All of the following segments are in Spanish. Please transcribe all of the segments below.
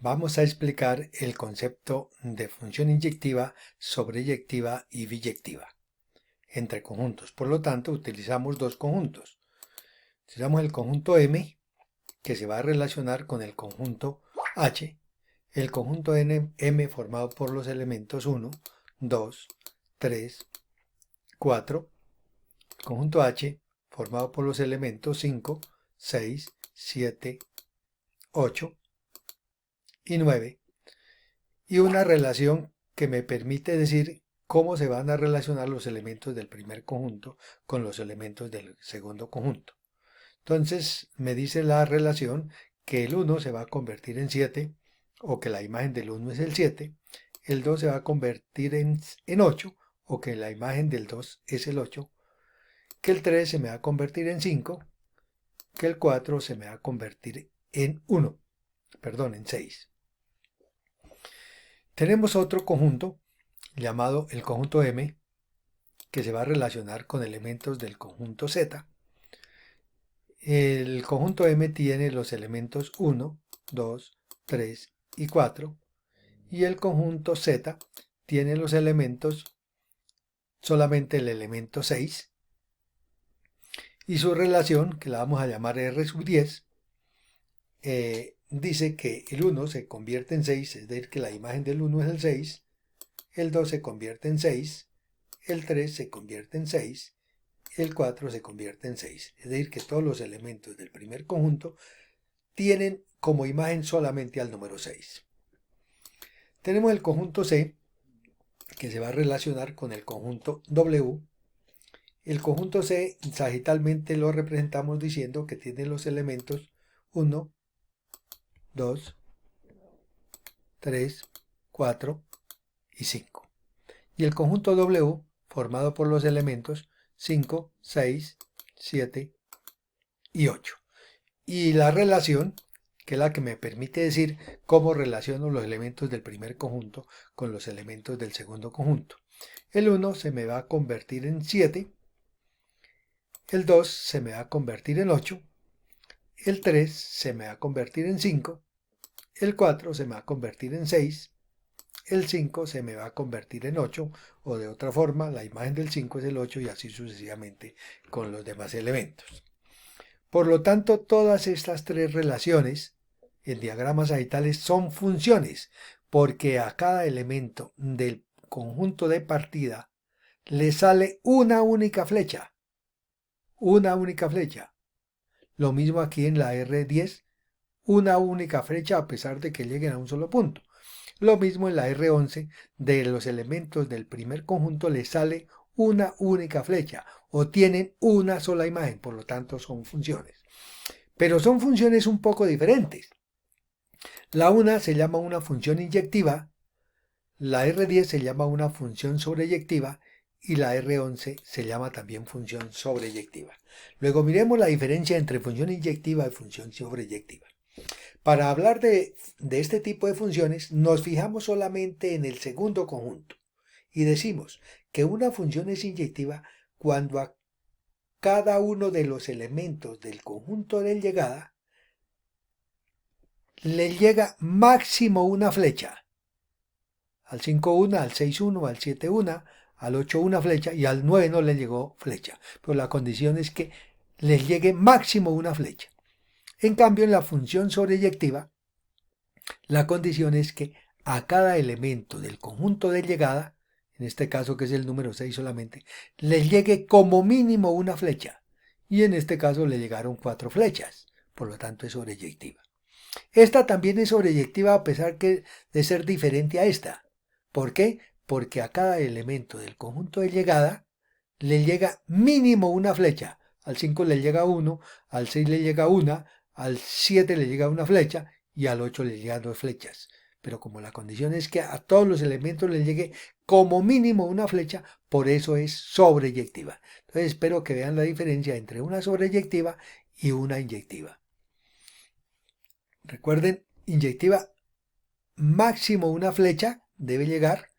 Vamos a explicar el concepto de función inyectiva, sobreyectiva y biyectiva entre conjuntos. Por lo tanto, utilizamos dos conjuntos. Utilizamos el conjunto M, que se va a relacionar con el conjunto H, el conjunto M formado por los elementos 1, 2, 3, 4, el conjunto H formado por los elementos 5, 6, 7, 8 y 9, y una relación que me permite decir cómo se van a relacionar los elementos del primer conjunto con los elementos del segundo conjunto. Entonces me dice la relación que el 1 se va a convertir en 7, o que la imagen del 1 es el 7, el 2 se va a convertir en 8, o que la imagen del 2 es el 8, que el 3 se me va a convertir en 5, que el 4 se me va a convertir en 6. Tenemos otro conjunto llamado el conjunto M, que se va a relacionar con elementos del conjunto Z. El conjunto M tiene los elementos 1, 2, 3 y 4, y el conjunto Z tiene los elementos, solamente el elemento 6, y su relación, que la vamos a llamar R sub 10, dice que el 1 se convierte en 6, es decir, que la imagen del 1 es el 6, el 2 se convierte en 6, el 3 se convierte en 6, el 4 se convierte en 6. Es decir, que todos los elementos del primer conjunto tienen como imagen solamente al número 6. Tenemos el conjunto C, que se va a relacionar con el conjunto W. El conjunto C sagitalmente lo representamos diciendo que tiene los elementos 1, 2, 3, 4 y 5. Y el conjunto W, formado por los elementos 5, 6, 7 y 8. Y la relación, que es la que me permite decir cómo relaciono los elementos del primer conjunto con los elementos del segundo conjunto. El 1 se me va a convertir en 7, el 2 se me va a convertir en 8, el 3 se me va a convertir en 5, el 4 se me va a convertir en 6, el 5 se me va a convertir en 8, o de otra forma, la imagen del 5 es el 8 y así sucesivamente con los demás elementos. Por lo tanto, todas estas tres relaciones en diagramas sagitales son funciones, porque a cada elemento del conjunto de partida le sale una única flecha. Una única flecha. Lo mismo aquí en la R10, una única flecha a pesar de que lleguen a un solo punto. Lo mismo en la R11, de los elementos del primer conjunto le sale una única flecha o tienen una sola imagen, por lo tanto son funciones. Pero son funciones un poco diferentes. La una se llama una función inyectiva, la R10 se llama una función sobreyectiva y la R11 se llama también función sobreyectiva. Luego miremos la diferencia entre función inyectiva y función sobreyectiva. Para hablar de este tipo de funciones, nos fijamos solamente en el segundo conjunto y decimos que una función es inyectiva cuando a cada uno de los elementos del conjunto de llegada le llega máximo una flecha. Al 5 una, al 6 1, al 7 una, al 8 una flecha y al 9 no le llegó flecha. Pero la condición es que les llegue máximo una flecha. En cambio, en la función sobreyectiva, la condición es que a cada elemento del conjunto de llegada, en este caso que es el número 6 solamente, le llegue como mínimo una flecha. Y en este caso le llegaron 4 flechas, por lo tanto es sobreyectiva. Esta también es sobreyectiva a pesar de ser diferente a esta. ¿Por qué? Porque a cada elemento del conjunto de llegada le llega mínimo una flecha. Al 5 le llega 1, al 6 le llega 1, al 7 le llega una flecha y al 8 le llegan 2 flechas. Pero como la condición es que a todos los elementos les llegue como mínimo una flecha, por eso es sobreyectiva. Entonces espero que vean la diferencia entre una sobreyectiva y una inyectiva. Recuerden, inyectiva máximo una flecha debe llegar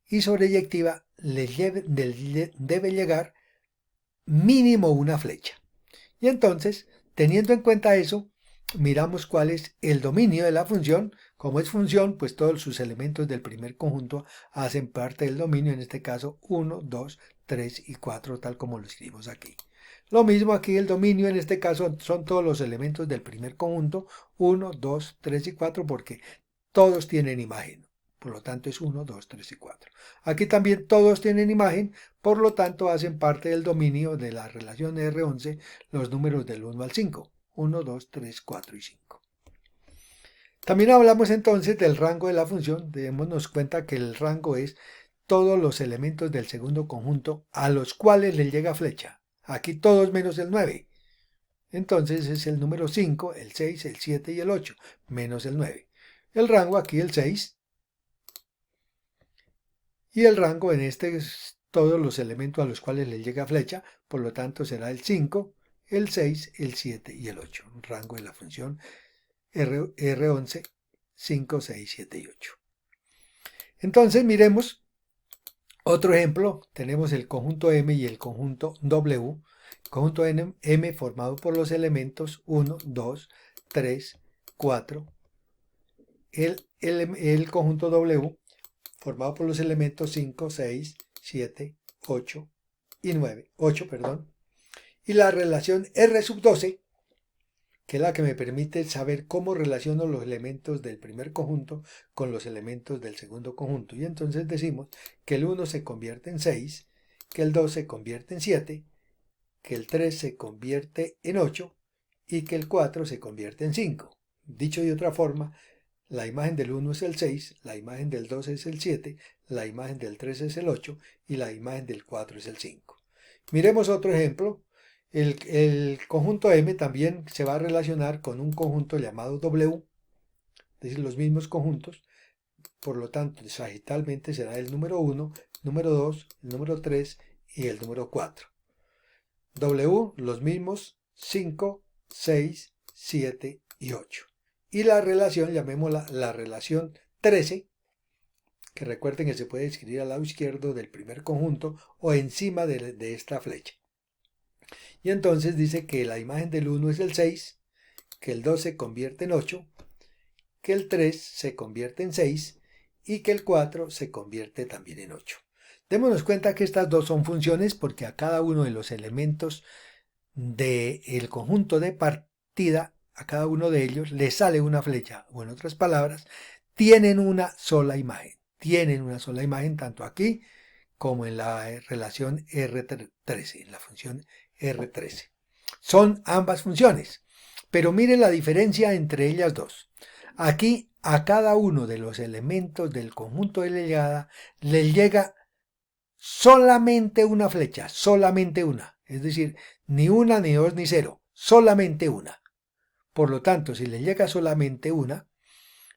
y sobreyectiva debe llegar mínimo una flecha. Y entonces, teniendo en cuenta eso, miramos cuál es el dominio de la función Como es función, pues todos sus elementos del primer conjunto hacen parte del dominio, en este caso 1, 2, 3 y 4, tal como lo escribimos aquí. Lo mismo aquí, el dominio en este caso son todos los elementos del primer conjunto, 1, 2, 3 y 4, porque todos tienen imagen. Por lo tanto es 1, 2, 3 y 4. Aquí también todos tienen imagen, por lo tanto hacen parte del dominio de la relación R11 los números del 1 al 5. 1, 2, 3, 4 y 5. También hablamos entonces del rango de la función. Démonos cuenta que el rango es todos los elementos del segundo conjunto a los cuales le llega flecha. Aquí todos menos el 9. Entonces es el número 5, el 6, el 7 y el 8, menos el 9. El rango aquí el 6. Y el rango en este es todos los elementos a los cuales le llega flecha. Por lo tanto será el 5, el 6, el 7 y el 8. Rango de la función R11, 5, 6, 7 y 8. Entonces miremos otro ejemplo. Tenemos el conjunto M y el conjunto W. El conjunto M formado por los elementos 1, 2, 3, 4. El conjunto W formado por los elementos 5, 6, 7, 8 y 9. 8, perdón. Y la relación R sub 12, que es la que me permite saber cómo relaciono los elementos del primer conjunto con los elementos del segundo conjunto. Y entonces decimos que el 1 se convierte en 6, que el 2 se convierte en 7, que el 3 se convierte en 8 y que el 4 se convierte en 5. Dicho de otra forma, la imagen del 1 es el 6, la imagen del 2 es el 7, la imagen del 3 es el 8 y la imagen del 4 es el 5. Miremos otro ejemplo. El conjunto M también se va a relacionar con un conjunto llamado W, es decir, los mismos conjuntos. Por lo tanto, sagitalmente será el número 1, el número 2, el número 3 y el número 4. W, los mismos 5, 6, 7 y 8. Y la relación, llamémosla la relación 13, que recuerden que se puede escribir al lado izquierdo del primer conjunto o encima de esta flecha. Y entonces dice que la imagen del 1 es el 6, que el 2 se convierte en 8, que el 3 se convierte en 6 y que el 4 se convierte también en 8. Démonos cuenta que estas dos son funciones porque a cada uno de los elementos del conjunto de partida, a cada uno de ellos le sale una flecha, o en otras palabras, tienen una sola imagen. Tienen una sola imagen tanto aquí como en la relación R13, en la función R13. Son ambas funciones, pero miren la diferencia entre ellas dos. Aquí a cada uno de los elementos del conjunto de llegada le llega solamente una flecha, solamente una. Es decir, ni una, ni dos, ni cero, solamente una. Por lo tanto, si le llega solamente una,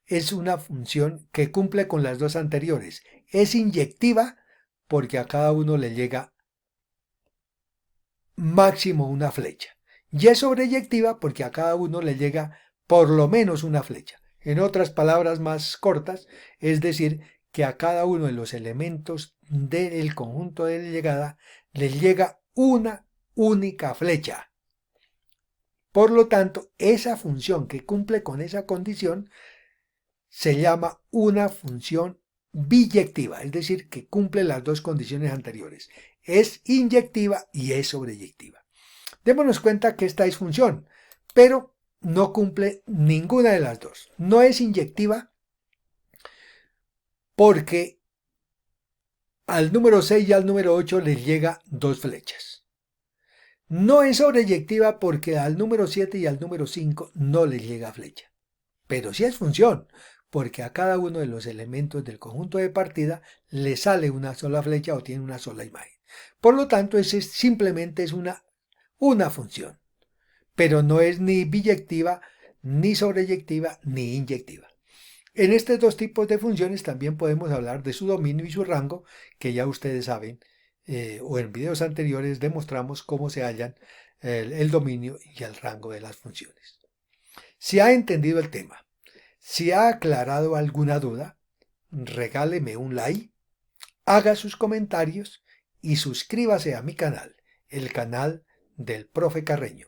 es una función que cumple con las dos anteriores. Es inyectiva porque a cada uno le llega máximo una flecha. Y es sobreyectiva porque a cada uno le llega por lo menos una flecha. En otras palabras más cortas, es decir, que a cada uno de los elementos del conjunto de llegada le llega una única flecha. Por lo tanto, esa función que cumple con esa condición se llama una función biyectiva, es decir, que cumple las dos condiciones anteriores. Es inyectiva y es sobreyectiva. Démonos cuenta que esta es función, pero no cumple ninguna de las dos. No es inyectiva porque al número 6 y al número 8 les llega dos flechas. No es sobreyectiva porque al número 7 y al número 5 no les llega flecha. Pero sí es función, porque a cada uno de los elementos del conjunto de partida le sale una sola flecha o tiene una sola imagen. Por lo tanto, simplemente es una función, pero no es ni biyectiva, ni sobreyectiva, ni inyectiva. En estos dos tipos de funciones también podemos hablar de su dominio y su rango, que ya ustedes saben, o en videos anteriores demostramos cómo se hallan el dominio y el rango de las funciones. Si ha entendido el tema, si ha aclarado alguna duda, regáleme un like, haga sus comentarios y suscríbase a mi canal, el canal del Profe Carreño.